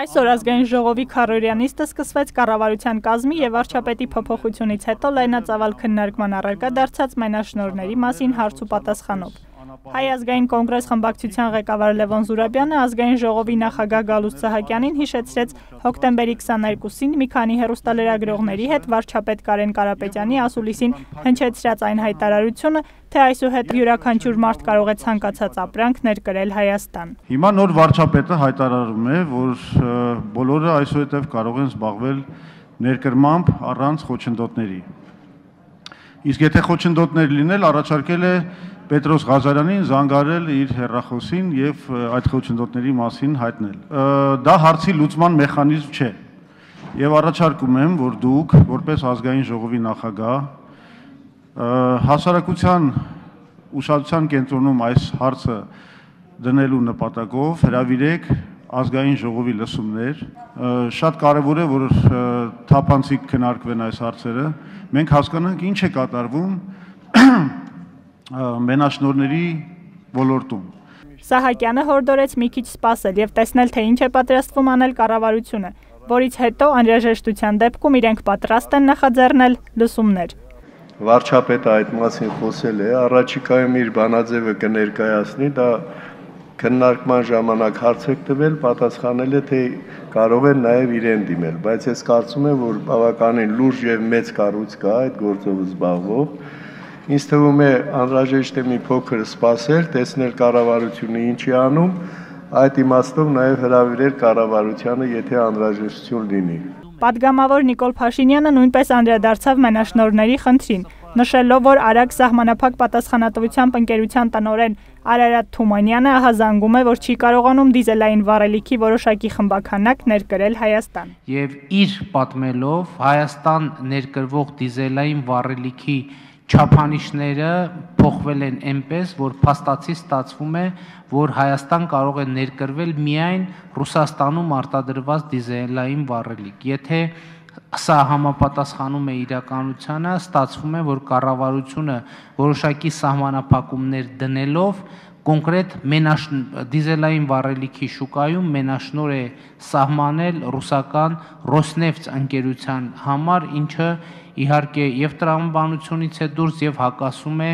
Այսօր ազգային ժողովի քառօրյա նիստը սկսվեց կառավարության կազմի և վարչապետի փոփոխությունից հետո լայնածավալ քննարկման առարկա դարձած մենաշնորհների մասին հարց ու պատասխանով։ Հայ ազգային կոնգրես խմբակցության ղեկավար Լևոն Զուրաբյանը ազգային ժողովի նախագահ Գալուստ Սահակյանին հիշեցրեց հոկտեմբերի 22-ին մի քանի հեռուստալրագրողների հետ վարչապետ Կարեն Կարապետյանի ասուլիսին հնչեցրած այն հայտարարությունը, թե այսուհետ յուրաքանչյուր մարդ կարող է ցանկացած ապրանք ներկրել Հայաստան։ Հիմա նոր վարչապետը հայտարարում է, որ բոլորը այսուհետև կարող են զբաղվել ներկրմամբ առանց խոչընդոտների։ Իսկ եթե խոչընդոտներ լինել, առաջարկել է Պետրոս Ղազարյանին զանգարել իր հեռախոսին և այդ խոչընդոտների մասին հայտնել։ Դա հարցի լուծման մեխանիզմ չէ։ Եվ առաջարկում եմ, որ դուք, որպես ազգային ժողովի նախագահ, հասարակության ուշադրության կենտրոնում այս հարցը դնելու նպատակով հրավիրեք ազգային ժողովի լսումներ։ Շատ կարևոր է, որ թափանցիկ քննարկվեն այս հարցերը։ Մենք հասկանանք ինչ է կատարվում մենաշնորհների ոլորտում։ Սահակյանը հորդորեց մի քիչ սպասել և տեսնել, թե ինչ է պատրաստվում անել կառավարությունը, որից հետո անհրաժեշտության դեպքում իրենք պատրաստ են նախաձեռնել լսումներ։ Վարչապետը այդ մասին խոսել է, առաջիկայում իր բանաձևը կներկայացնի, դա քննարկման ժամանակ հարց եք տվել, պատասխանել է, թե կարող են նաև իրեն դիմել, բայց ես կարծում եմ, որ բավականին լուրջ և մեծ կառույց կա այդ գործով զբաղվող։ Ինձ թվում է անհրաժեշտ է մի փոքր սպասել, տեսնել կառավարությունը ինչ է անում, այդ իմաստով նաև հրավիրել կառավարությանը, եթե անհրաժեշտություն լինի։ Պատգամավոր Նիկոլ Փաշինյանը նույնպես անդրադարձավ մենաշնորհների խնդրին, նշելով, որ արագ սահմանափակ պատասխանատվությամբ ընկերության տնօրեն Արարատ Թումանյանը ահազանգում է, որ չի կարողանում դիզելային վառելիքի որոշակի խմբաքանակ ներկրել Հայաստան։ Եվ իր պատմելով Հայաստան ներկրվող դիզելային վառելիքի չափանիշները փոխվել են այնպես, որ փաստացի ստացվում է, որ Հայաստան կարող է ներկրվել միայն Ռուսաստանում արտադրված դիզելային վառելիք։ Եթե սա համապատասխանում է իրականությանը, ստացվում է, որ կառավարությունը որոշակի սահմանափակումներ դնելով կոնկրետ դիզելային վառելիքի շուկայում մենաշնորհ է սահմանել ռուսական Ռոսնեֆտ ընկերության համար, ինչը իհարկե և տրամաբանությունից է դուրս և հակասում է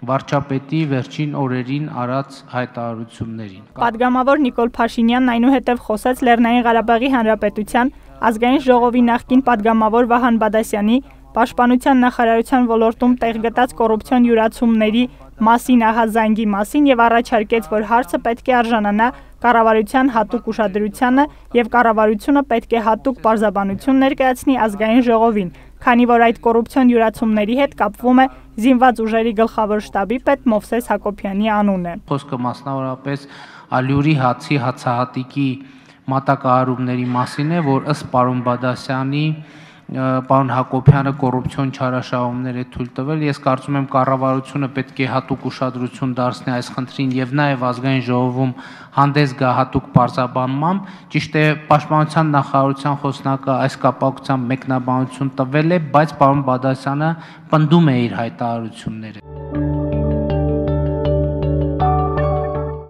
վարչապետի վերջին օրերին արած հայտարարություններին։ Պատգամավոր Նիկոլ Փաշինյանն այնուհետև խոսեց Լեռնային Ղարաբաղի Հանրապետության ազգային ժողովի նախկին պատգամավոր Վահան Բադասյանի պաշտպանության նախարարության ոլորտում տեղ գտած կոռուպցիոն յուրացումների մասին ահազանգի մասին և առաջարկեց, որ հարցը պետք է արժանանա կառավարության հատուկ ուշադրությանը և կառավարությունը պետք է հատուկ պարզաբանություն ներկայացնի ազգային ժողովին, քանի որ այդ կոռուպցիոն յուրացումների հետ կապվում է զինված ուժերի գլխավոր շտաբի պետ Մովսես Հակոբյանի անունը։ Խոսքը մասնավորապես Ալյուրի հացի հացահատիկի մատակարարումների մասին է, որ ըստ պարոն Բադասյանի պարոն Հակոբյանը կոռուպցիոն չարաշահումներ է թույլ տվել։ Ես կարծում եմ կառավարությունը պետք է հատուկ ուշադրություն դարձնի այս խնդրին և նաև ազգային ժողովում հանդես գա հատուկ պարզաբանմամբ։ Ճիշտ է, պաշտպանության նախարարության խոսնակը այս կապակցությամբ մեկնաբանություն տվել է, բայց պարոն Բադասյանը պնդում է իր հայտարարությունները։